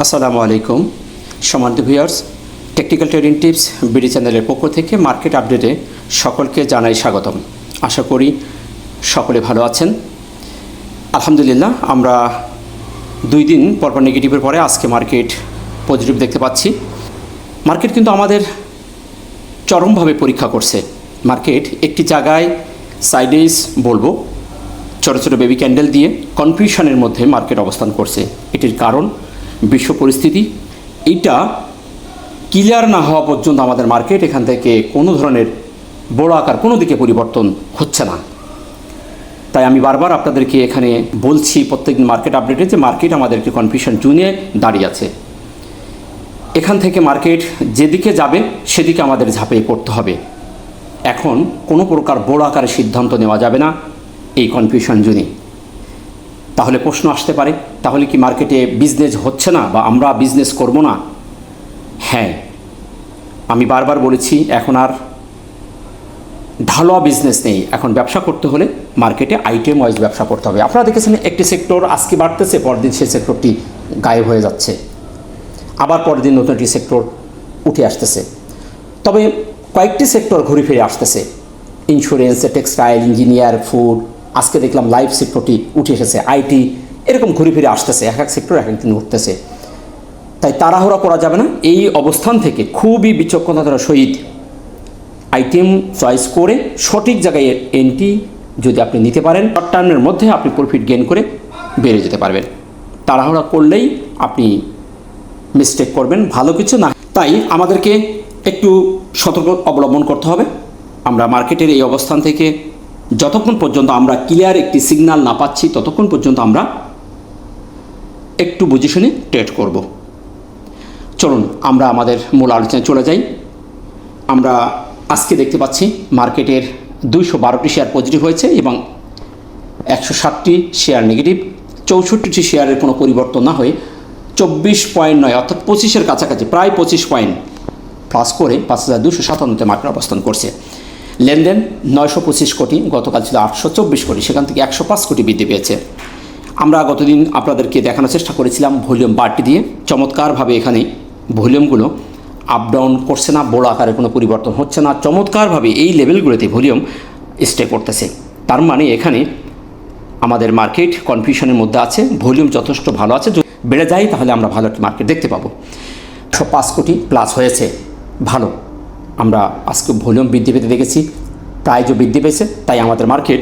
আসসালামু আলাইকুম সম্মানিত viewers, technical trading tips BD চ্যানেলের পক্ষ থেকে মার্কেট আপডেটে সকলকে জানাই স্বাগতম। আশা করি সকলে ভালো আছেন। আলহামদুলিল্লাহ, আমরা 2 দিন পরপর নেগেটিভের পরে আজকে মার্কেট পজিটিভ দেখতে পাচ্ছি। মার্কেট কিন্তু আমাদের চরমভাবে পরীক্ষা করছে। মার্কেট একটি জায়গায় সাইডেজ বলবো ছোটো ছোটো বেবি ক্যান্ডেল দিয়ে কনফিউশনের মধ্যে মার্কেট অবস্থান করছে। এটির কারণ বিশ্ব পরিস্থিতি। এইটা ক্লিয়ার না হওয়া পর্যন্ত আমাদের মার্কেট এখান থেকে কোনো ধরনের বড় আকার কোনো দিকে পরিবর্তন হচ্ছে না। তাই আমি বারবার আপনাদেরকে এখানে বলছি প্রত্যেকদিন মার্কেট আপডেটে যে মার্কেট আমাদের একটি কনফিউশন জোনে দাঁড়িয়ে আছে। এখান থেকে মার্কেট যেদিকে যাবে সেদিকে আমাদের ঝাঁপিয়ে পড়তে হবে। এখন কোনো প্রকার বড় আকারের সিদ্ধান্ত নেওয়া যাবে না এই কনফিউশন জোনে। তাহলে প্রশ্ন আসতে পারে, তাহলে কি মার্কেটে বিজনেস হচ্ছে না বা আমরা বিজনেস করব না? হ্যাঁ, আমি বারবার বলেছি এখন আর ঢালোয়া বিজনেস নেই। এখন ব্যবসা করতে হলে মার্কেটে আইটেম ওয়াইজ ব্যবসা করতে হবে। আপনারা দেখেছেন একটি সেক্টর আজকে বাড়তেছে, পরদিন সেই সেক্টরটি গায়েব হয়ে যাচ্ছে, আবার পরদিন নতুন একটি সেক্টর উঠে আসতেছে। তবে কয়েকটি সেক্টর ঘুরে ফিরে আসতেছে, ইন্স্যুরেন্স, টেক্সটাইল, ইঞ্জিনিয়ার, ফুড। আজকে দেখলাম লাইফ সেক্টরটি উঠে এসেছে, আইটি, এরকম ঘুরে ফিরে আসতেছে। এক এক সেক্টর এক একদিন উঠতেছে। তাই তাড়াহুড়া করা যাবে না। এই অবস্থান থেকে খুবই বিচক্ষণতার সহিত আইটেম চয়েস করে সঠিক জায়গায় এন্ট্রি যদি আপনি নিতে পারেন, শর্ট টার্মের মধ্যে আপনি প্রফিট গেইন করে বেড়ে যেতে পারবেন। তাড়াহুড়া করলেই আপনি মিস্টেক করবেন, ভালো কিছু না। তাই আমাদেরকে একটু সতর্ক অবলম্বন করতে হবে। আমরা মার্কেটের এই অবস্থান থেকে যতক্ষণ পর্যন্ত আমরা ক্লিয়ার একটি সিগন্যাল না পাচ্ছি ততক্ষণ পর্যন্ত আমরা একটু বুঝে শুনে ট্রেড করব। চলুন আমরা আমাদের মূল আলোচনায় চলে যাই। আমরা আজকে দেখতে পাচ্ছি মার্কেটের 212টি শেয়ার পজিটিভ হয়েছে এবং 107টি শেয়ার নেগেটিভ। 64টি শেয়ারের কোনো পরিবর্তন না হয়ে 24.9 অর্থাৎ 25-এর কাছাকাছি, প্রায় 25 পয়েন্ট প্লাস করে 5257তে মার্কেট অবস্থান করছে। লেনদেন 925 কোটি, গতকাল ছিল 824 কোটি, সেখান থেকে 105 কোটি বৃদ্ধি পেয়েছে। আমরা গতদিন আপনাদেরকে দেখানোর চেষ্টা করেছিলাম ভলিউম বাড়তি দিয়ে। চমৎকারভাবে এখানে ভলিউমগুলো আপ ডাউন করছে না, বড় আকারে কোনো পরিবর্তন হচ্ছে না। চমৎকারভাবে এই লেভেলগুলোতে ভলিউম স্টে করতেছে। তার মানে এখানে আমাদের মার্কেট কনফিউশনের মধ্যে আছে, ভলিউম যথেষ্ট ভালো আছে। যদি বেড়ে যায় তাহলে আমরা ভালো একটি মার্কেট দেখতে পাবো। 105 কোটি প্লাস হয়েছে, ভালো। আমরা আজকে ভলিউম বৃদ্ধি পেতে দেখেছি, প্রাইজও বৃদ্ধি পেয়েছে। তাই আমাদের মার্কেট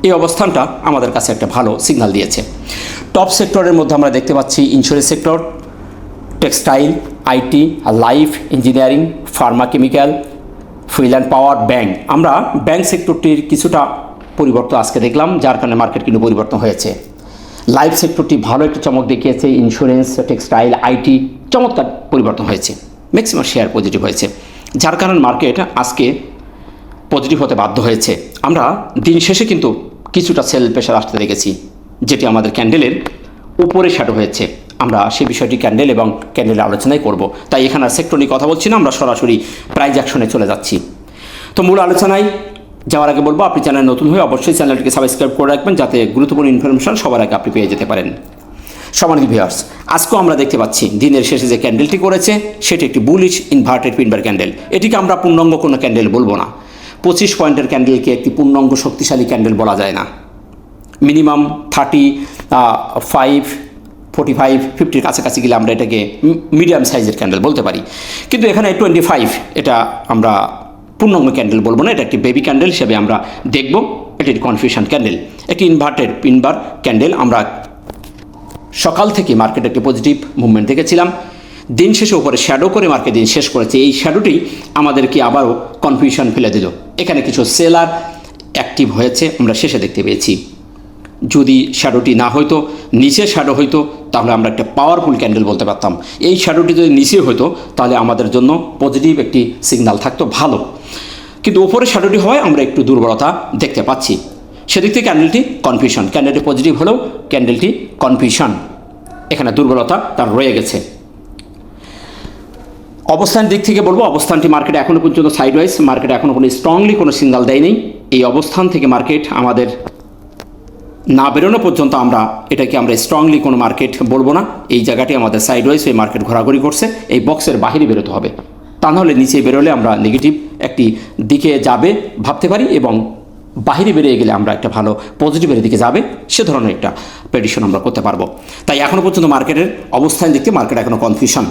এই অবস্থানটা আমাদের কাছে একটা ভালো সিগন্যাল দিয়েছে। টপ সেক্টরের মধ্যে আমরা দেখতে পাচ্ছি insurance sector, textile, IT, life, engineering, Pharma chemical, fuel and power, bank. আমরা ব্যাংক সেক্টরটির কিছুটা পরিবর্তন আজকে দেখলাম, যার কারণে মার্কেট কিন্তু পরিবর্তন হয়েছে। লাইফ সেক্টরটি ভালো একটি চমক দেখিয়েছে। ইন্স্যুরেন্স, টেক্সটাইল, আইটি চমৎকার পরিবর্তন হয়েছে। ম্যাক্সিমাম শেয়ার পজিটিভ হয়েছে, যার কারণে মার্কেট আজকে পজিটিভ হতে বাধ্য হয়েছে। আমরা দিন শেষে কিন্তু কিছুটা সেল প্রেশার আসতে দেখেছি, যেটি আমাদের ক্যান্ডেলের উপরে শ্যাডো হয়েছে। আমরা সেই বিষয়টি ক্যান্ডেল এবং ক্যান্ডেলের আলোচনাই করব। তাই এখানে আর সেক্টর নিয়ে কথা বলছি না, আমরা সরাসরি প্রাইজ অ্যাকশনে চলে যাচ্ছি। তো মূল আলোচনায় যাওয়ার আগে বলবো, আপনি চ্যানেল নতুন হয়ে অবশ্যই চ্যানেলটিকে সাবস্ক্রাইব করে রাখবেন, যাতে গুরুত্বপূর্ণ ইনফরমেশন সবার আগে আপনি পেয়ে যেতে পারেন। সম্মানিত ভিউয়ার্স, আজকেও আমরা দেখতে পাচ্ছি দিনের শেষে যে ক্যান্ডেলটি করেছে সেটি একটি বুলিশ ইনভার্টেড পিনবার ক্যান্ডেল। এটিকে আমরা পূর্ণাঙ্গ কোনো ক্যান্ডেল বলবো না। 25 পয়েন্টের ক্যান্ডেলকে একটি পূর্ণাঙ্গ শক্তিশালী ক্যান্ডেল বলা যায় না। মিনিমাম 35, 45, 50-র কাছাকাছি গেলে আমরা এটাকে মিডিয়াম সাইজের ক্যান্ডেল বলতে পারি। কিন্তু এখানে 25, এটা আমরা পূর্ণাঙ্গ ক্যান্ডেল বলবো না, এটা একটি বেবি ক্যান্ডেল হিসেবে আমরা দেখব। এটি একটি কনফিউশন ক্যান্ডেল, একটি ইনভার্টেড পিনবার ক্যান্ডেল। আমরা সকাল থেকে মার্কেটে একটি পজিটিভ মুভমেন্ট দেখেছিলাম, দিন শেষে উপরে শ্যাডো করে মার্কেট দিন শেষ করেছে। এই শ্যাডোটি আমাদেরকে আবারও কনফিউশন ফেলে দিল। এখানে কিছু সেলার অ্যাক্টিভ হয়েছে আমরা শেষে দেখতে পেয়েছি। যদি শ্যাডোটি না হইতো, নিচে শ্যাডো হইতো, তাহলে আমরা একটা পাওয়ারফুল ক্যান্ডেল বলতে পারতাম। এই শ্যাডোটি যদি নিচে হইতো তাহলে আমাদের জন্য পজিটিভ একটি সিগন্যাল থাকতো, ভালো। কিন্তু উপরে শ্যাডোটি হয় আমরা একটু দুর্বলতা দেখতে পাচ্ছি। সেদিক থেকে ক্যান্ডেলটি কনফিউশন, ক্যান্ডেলটি পজিটিভ হলেও ক্যান্ডেলটি কনফিউশন, এখানে দুর্বলতা তার রয়ে গেছে। অবস্থানের দিক থেকে বলবো, অবস্থানটি মার্কেটে এখনও পর্যন্ত সাইডওয়াইজ, মার্কেটে এখনও কোনো স্ট্রংলি কোনো সিগন্যাল দেয়নি। এই অবস্থান থেকে মার্কেট আমাদের না বেরোনো পর্যন্ত এটাকে আমরা স্ট্রংলি কোনো মার্কেট বলবো না। এই জায়গাটি আমাদের সাইডওয়াইজ এই মার্কেট ঘোরাঘুরি করছে, এই বক্সের বাইরে বেরোতে হবে, তা নাহলে নিচে বেরোলে আমরা নেগেটিভ একটি দিকে যাবে ভাবতে পারি, এবং বাহিরে বেরিয়ে গেলে আমরা একটা ভালো পজিটিভের দিকে যাবে সে ধরনের একটা প্রেডিকশন আমরা করতে পারবো। তাই এখনও পর্যন্ত মার্কেটের অবস্থান দেখতে মার্কেট এখনও কনফিউশন।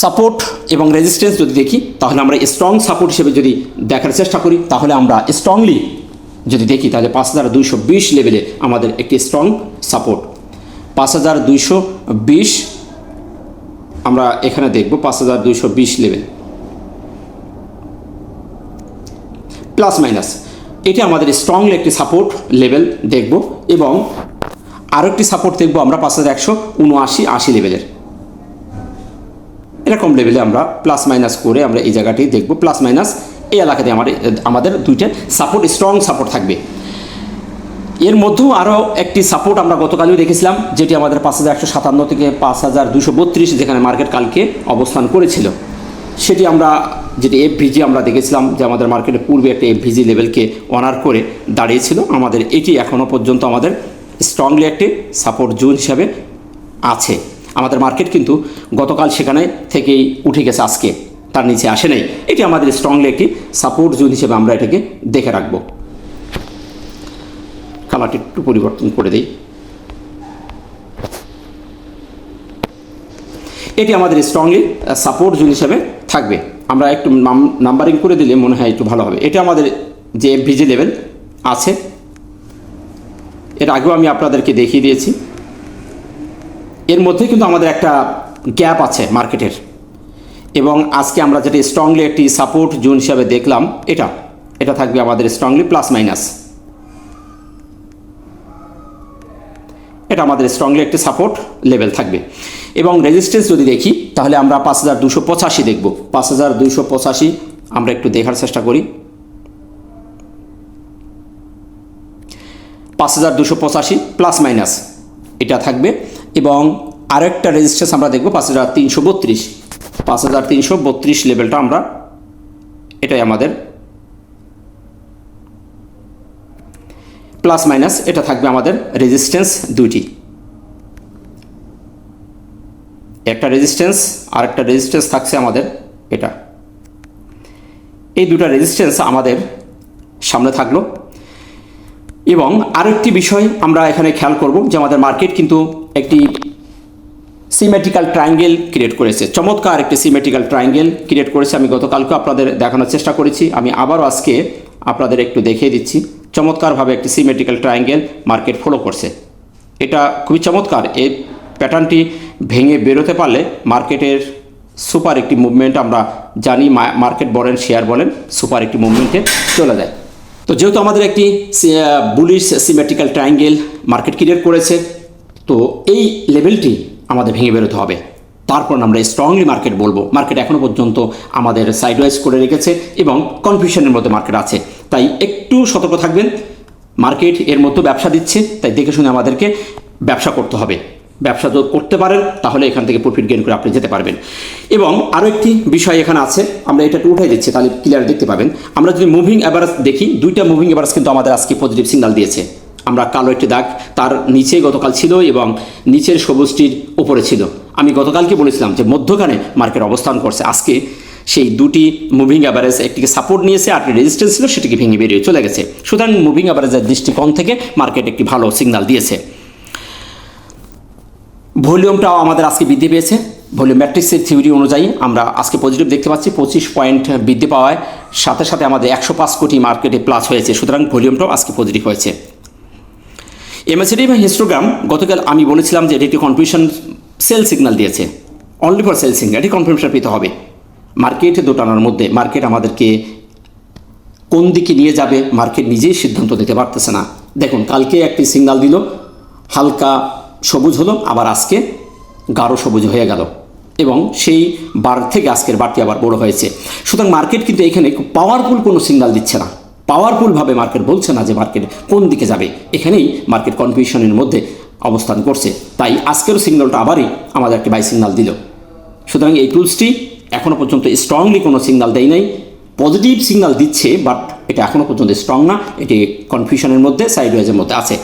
সাপোর্ট এবং রেজিস্ট্যান্স যদি দেখি তাহলে আমরা স্ট্রং সাপোর্ট হিসেবে যদি দেখার চেষ্টা করি, তাহলে আমরা স্ট্রংলি যদি দেখি তাহলে 5220 লেভেলে আমাদের একটি স্ট্রং সাপোর্ট। 5220 আমরা এখানে দেখব, 5220 লেভেল প্লাস মাইনাস, এটি আমাদের স্ট্রংলি একটি সাপোর্ট লেভেল দেখব। এবং আরও একটি সাপোর্ট দেখব আমরা 5179-80 লেভেলের, এরকম লেভেলে আমরা প্লাস মাইনাস করে আমরা এই জায়গাটি দেখব। প্লাস মাইনাস এই এলাকাতে আমাদের দুইটা সাপোর্ট, স্ট্রং সাপোর্ট থাকবে। এর মধ্যেও আরও একটি সাপোর্ট আমরা গতকালও দেখেছিলাম, যেটি আমাদের 5157 থেকে 5232, যেখানে মার্কেট কালকে অবস্থান করেছিল, সেটি আমরা যেটি এফভিজি আমরা দেখেছিলাম যে আমাদের মার্কেটের পূর্বে একটা এফভিজি লেভেলকে অনার করে দাঁড়িয়েছিল। আমাদের এটি এখনও পর্যন্ত আমাদের স্ট্রংলি একটি সাপোর্ট জোন হিসাবে আছে। আমাদের মার্কেট কিন্তু গতকাল সেখানে থেকেই উঠে গেছে, আজকে তার নিচে আসে নাই। এটি আমাদের স্ট্রংলি একটি সাপোর্ট জোন হিসেবে আমরা এটাকে দেখে রাখব। কালারটি একটু পরিবর্তন করে দিই। এটি আমাদের স্ট্রংলি সাপোর্ট জোন হিসেবে থাকবে। আমরা একটু নাম্বারিং করে দিলে মনে হয় একটু ভালো হবে। এটা আমাদের যে এফভিজি লেভেল আছে, এর আগেও আমি আপনাদেরকে দেখিয়ে দিয়েছি। এর মধ্যে কিন্তু আমাদের একটা গ্যাপ আছে মার্কেটের, এবং আজকে আমরা যেটা স্ট্রংলি একটি সাপোর্ট জোন হিসাবে দেখলাম, এটা থাকবে আমাদের স্ট্রংলি প্লাস মাইনাস। এটা আমাদের স্ট্রংলি একটি সাপোর্ট লেভেল থাকবে। এবং রেজিস্ট্যান্স যদি দেখি তাহলে আমরা 5285 দেখব। 5285 আমরা একটু দেখার চেষ্টা করি। 5285 প্লাস মাইনাস এটা থাকবে। এবং আরেকটা রেজিস্ট্যান্স আমরা দেখব 5332। 5332 লেভেলটা আমরা, এটাই আমাদের প্লাস মাইনাস, এটা থাকবে আমাদের রেজিস্ট্যান্স দুইটি, একটা রেজিস্ট্যান্স আর একটা রেজিস্ট্যান্স থাকছে আমাদের এটা। এই দুটো রেজিস্ট্যান্স আমাদের সামনে থাকলো। এবং আরেকটি বিষয় আমরা এখানে খেয়াল করব যে আমাদের মার্কেট কিন্তু একটি সিমেট্রিক্যাল ট্রায়াঙ্গেল ক্রিয়েট করেছে, চমৎকার একটি সিমেট্রিক্যাল ট্রায়াঙ্গেল ক্রিয়েট করেছে। আমি গতকালকে আপনাদের দেখানোর চেষ্টা করেছি, আমি আবারও আজকে আপনাদের একটু দেখিয়ে দিচ্ছি। চমৎকারভাবে একটি সিমেট্রিক্যাল ট্রায়াঙ্গেল মার্কেট ফলো করছে, এটা খুবই চমৎকার। এই প্যাটার্নটি ভেঙে বেরোতে পারলে মার্কেটের সুপার একটি মুভমেন্ট, আমরা জানি মার্কেট বলেন শেয়ার বলেন, সুপার একটি মুভমেন্টে চলে যায়। তো যেহেতু আমাদের একটি bullish symmetrical triangle market create করেছে, তো এই লেভেলটি আমাদের ভেঙে বেরোতে হবে, তারপর আমরা স্ট্রংলি মার্কেট বলবো। মার্কেট এখনও পর্যন্ত আমাদের সাইডওয়াইজ করে রেখেছে এবং কনফিউশনের মধ্যে মার্কেট আছে, তাই একটু সতর্ক থাকবেন। মার্কেট এর মধ্যে ব্যবসা দিচ্ছে, তাই দেখে শুনে আমাদেরকে ব্যবসা করতে হবে। ব্যবসা যদি করতে পারেন তাহলে এখান থেকে প্রফিট গেইন করে আপনি যেতে পারবেন। এবং আরও একটি বিষয় এখানে আছে, আমরা এটা একটু উঠাই দিচ্ছি তাহলে ক্লিয়ার দেখতে পাবেন। আমরা যদি মুভিং অ্যাভারেজ দেখি, দুইটা মুভিং অ্যাভারেজ কিন্তু আমাদের আজকে পজিটিভ সিগন্যাল দিয়েছে। আমরা কালো একটি দাগ তার নিচে গতকাল ছিল এবং নিচের সবুজটির উপরে ছিল। আমি গতকালকে বলেছিলাম যে মধ্যখানে মার্কেট অবস্থান করছে। আজকে সেই দুটি মুভিং অ্যাভারেজ, একটিকে সাপোর্ট নিয়েছে আর রেজিস্ট্যান্স ছিল, সেটিকে ভেঙে বেরিয়ে চলে গেছে। সুতরাং মুভিং অ্যাভারেজের দৃষ্টিকোণ থেকে মার্কেট একটি ভালো সিগন্যাল দিয়েছে। ভলিউমটাও আমাদের আজকে বৃদ্ধি পেয়েছে। ভলিউম ম্যাট্রিক্সের থিওরি অনুযায়ী আমরা আজকে পজিটিভ দেখতে পাচ্ছি, 25 পয়েন্ট বৃদ্ধি পাওয়ায় সাথে সাথে আমাদের 105 কোটি মার্কেটে প্লাস হয়েছে। সুতরাং ভলিউমটাও আজকে পজিটিভ হয়েছে। এমএসিডি বা হিস্টোগ্রাম গতকাল আমি বলেছিলাম যে এটি একটি কনফিউশন সেল সিগন্যাল দিয়েছে, অনলি ফর সেল সিগন্যাল, এটি কনফার্মেশন পেতে হবে। মার্কেটে দোটানার মধ্যে মার্কেট আমাদেরকে কোন দিকে নিয়ে যাবে মার্কেট নিজেই সিদ্ধান্ত নিতে পারতেছে না। দেখুন কালকে একটি সিগন্যাল দিল, হালকা সবুজ হলো, আবার আজকে গাঢ় সবুজ হয়ে গেল এবং সেই বার থেকে আজকের বারটি আবার বড় হয়েছে। সুতরাং মার্কেট কিন্তু এখানে পাওয়ারফুল কোনো সিগন্যাল দিচ্ছে না, পাওয়ারফুলভাবে মার্কেট বলছে না যে মার্কেট কোন দিকে যাবে। এখানেই মার্কেট কনফিউশনের মধ্যে অবস্থান করছে। তাই আজকেরও সিগন্যালটা আবারই আমাদের একটি বাই সিগন্যাল দিল। সুতরাং এই টুলসটি এখনও পর্যন্ত স্ট্রংলি কোনো সিগন্যাল দেয় নাই, পজিটিভ সিগন্যাল দিচ্ছে বাট এটা এখনও পর্যন্ত স্ট্রং না, এটি কনফিউশনের মধ্যে, সাইডওয়েজের মধ্যে আছে।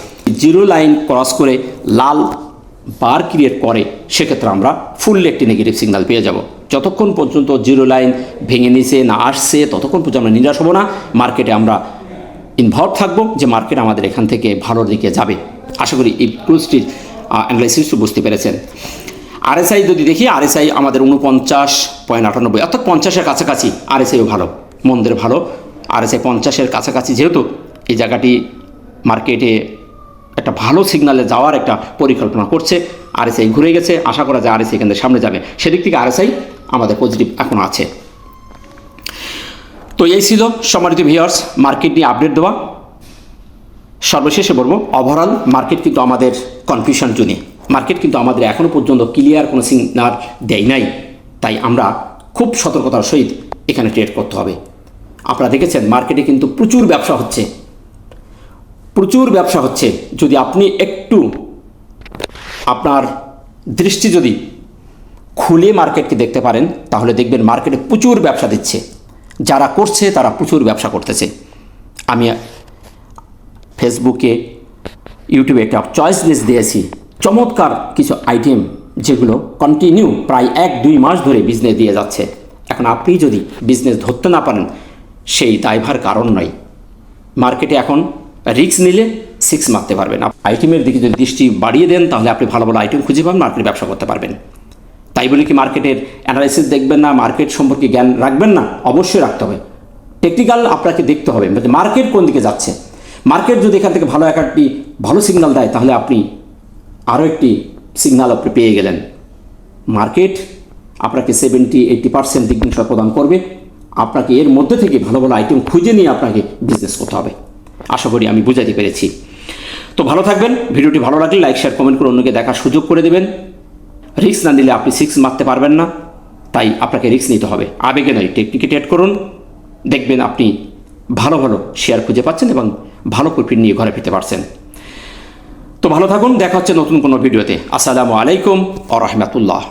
জিরো লাইন ক্রস করে লাল বার ক্রিয়েট করে সেক্ষেত্রে আমরা ফুললি একটি নেগেটিভ সিগন্যাল পেয়ে যাব। যতক্ষণ পর্যন্ত জিরো লাইন ভেঙে নিচে না আসছে ততক্ষণ পর্যন্ত আমরা নিরাশ হব না, মার্কেটে আমরা ইনভলভ থাকবো যে মার্কেট আমাদের এখান থেকে ভালোর দিকে যাবে। আশা করি এই ক্রুজটির অ্যানালাইসিস বুঝতে পেরেছেন। আরএসআই যদি দেখি, আরএসআই আমাদের 49.98 অর্থাৎ 50-এর কাছাকাছি, আরএসআইও ভালো, মন্দের ভালো। আরএসআই 50-এর কাছাকাছি যেহেতু এই জায়গাটি মার্কেটে একটা ভালো সিগনালে যাওয়ার একটা পরিকল্পনা করছে, আরএসআই ঘুরে গেছে, আশা করা যায় আরএসআই এখান থেকে সামনে যাবে, সেদিক থেকে আরএসআই আমাদের পজিটিভ এখনও আছে। তো এই ছিল সম্মানিত ভিউয়ার্স মার্কেট নিয়ে আপডেট দেওয়া। সর্বশেষে বলবো, ওভারঅল মার্কেট কিন্তু আমাদের কনফিউশন জোনে, মার্কেট কিন্তু আমাদের এখনও পর্যন্ত ক্লিয়ার কোনো সিগনাল দেয় নাই, তাই আমরা খুব সতর্কতার সহিত এখানে ট্রেড করতে হবে। আপনারা দেখেছেন মার্কেটে কিন্তু প্রচুর ব্যবসা হচ্ছে, প্রচুর ব্যবসা হচ্ছে। যদি আপনি একটু আপনার দৃষ্টি যদি খুলে মার্কেটকে দেখতে পারেন তাহলে দেখবেন মার্কেটে প্রচুর ব্যবসা দিচ্ছে, যারা করছে তারা প্রচুর ব্যবসা করতেছে। আমি ফেসবুকে ইউটিউবে একটা চয়েস লিস্ট দিয়েছি, চমৎকার কিছু আইটেম যেগুলো কন্টিনিউ প্রায় 1-2 মাস ধরে বিজনেস দিয়ে যাচ্ছে। এখন আপনি যদি বিজনেস ধরতে না পারেন সেই দায়ভার কারণ নয়। মার্কেটে এখন রিস্ক নিলে 6 মারতে পারবেন। আইটেমের দিকে যদি দৃষ্টি বাড়িয়ে দেন তাহলে আপনি ভালো ভালো আইটেম খুঁজে পাবেন, মার্কেটে ব্যবসা করতে পারবেন। তাই বলে কি মার্কেটের অ্যানালাইসিস দেখবেন না, মার্কেট সম্পর্কে জ্ঞান রাখবেন না? অবশ্যই রাখতে হবে। টেকনিক্যাল আপনাকে দেখতে হবে মার্কেট কোন দিকে যাচ্ছে। মার্কেট যদি এখান থেকে ভালো একটি ভালো সিগন্যাল দেয় তাহলে আপনি আরও একটি সিগন্যাল আপনি পেয়ে গেলেন। মার্কেট আপনাকে 70-80% দিকনির্দেশনা প্রদান করবে, আপনাকে এর মধ্যে থেকে ভালো ভালো আইটেম খুঁজে নিয়ে আপনাকে বিজনেস করতে হবে। আশা করি আমি বুঝাতে পেরেছি। তো ভালো থাকবেন। ভিডিওটি ভালো লাগলে লাইক, শেয়ার, কমেন্ট করে অন্যকে দেখার সুযোগ করে দেবেন। রিস্ক না নিলে আপনি 6 মারতে পারবেন না, তাই আপনাকে রিস্ক নিতে হবে। আবেগে নয়, টেকনিকে ট্রেড করুন, দেখবেন আপনি ভালো ভালো শেয়ার খুঁজে পাচ্ছেন এবং ভালো প্রফিট নিয়ে ঘরে ফিরতে পারছেন। তো ভালো থাকুন, দেখা হচ্ছে নতুন কোনো ভিডিওতে। আসসালামু আলাইকুম ওয়া রাহমাতুল্লাহ।